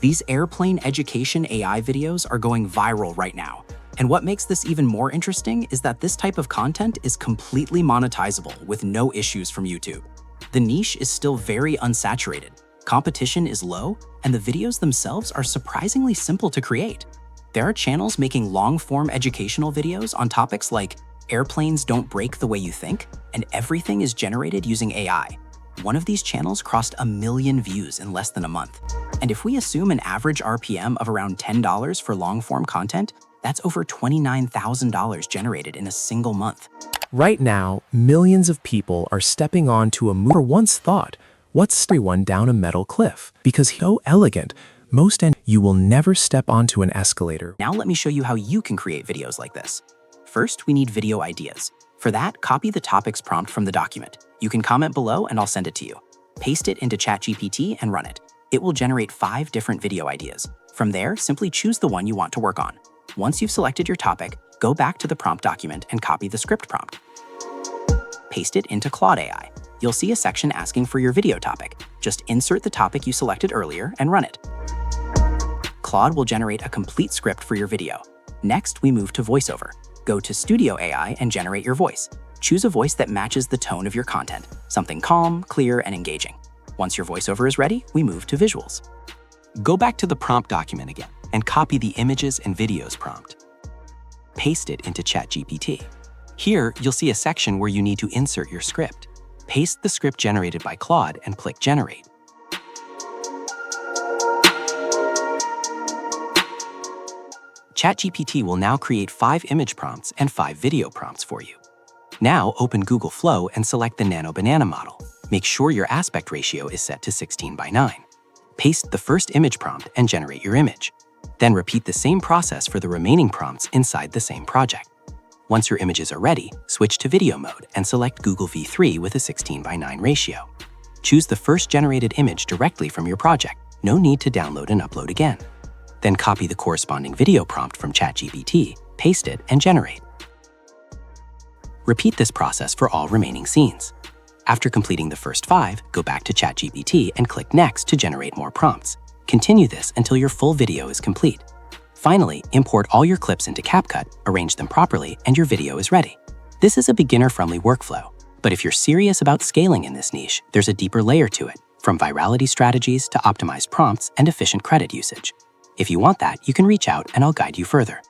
These airplane education AI videos are going viral right now. And what makes this even more interesting is that this type of content is completely monetizable with no issues from YouTube. The niche is still very unsaturated, competition is low, and the videos themselves are surprisingly simple to create. There are channels making long-form educational videos on topics like airplanes don't break the way you think, and everything is generated using AI. One of these channels crossed 1 million views in less than a month. And if we assume an average RPM of around $10 for long-form content, that's over $29,000 generated in a single month. Right now, millions of people are stepping onto a move. Once thought, what's everyone down a metal cliff? Because so elegant, you will never step onto an escalator. Now let me show you how you can create videos like this. First, we need video ideas. For that, copy the topic's prompt from the document. You can comment below and I'll send it to you. Paste it into ChatGPT and run it. It will generate 5 different video ideas. From there, simply choose the one you want to work on. Once you've selected your topic, go back to the prompt document and copy the script prompt. Paste it into Claude AI. You'll see a section asking for your video topic. Just insert the topic you selected earlier and run it. Claude will generate a complete script for your video. Next, we move to VoiceOver. Go to Studio AI and generate your voice. Choose a voice that matches the tone of your content, something calm, clear, and engaging. Once your voiceover is ready, we move to visuals. Go back to the prompt document again and copy the images and videos prompt. Paste it into ChatGPT. Here, you'll see a section where you need to insert your script. Paste the script generated by Claude and click Generate. ChatGPT will now create 5 image prompts and 5 video prompts for you. Now open Google Flow and select the Nano Banana model. Make sure your aspect ratio is set to 16:9. Paste the first image prompt and generate your image. Then repeat the same process for the remaining prompts inside the same project. Once your images are ready, switch to video mode and select Google V3 with a 16:9 ratio. Choose the first generated image directly from your project. No need to download and upload again. Then copy the corresponding video prompt from ChatGPT, paste it, and generate. Repeat this process for all remaining scenes. After completing the first 5, go back to ChatGPT and click Next to generate more prompts. Continue this until your full video is complete. Finally, import all your clips into CapCut, arrange them properly, and your video is ready. This is a beginner-friendly workflow, but if you're serious about scaling in this niche, there's a deeper layer to it, from virality strategies to optimized prompts and efficient credit usage. If you want that, you can reach out and I'll guide you further.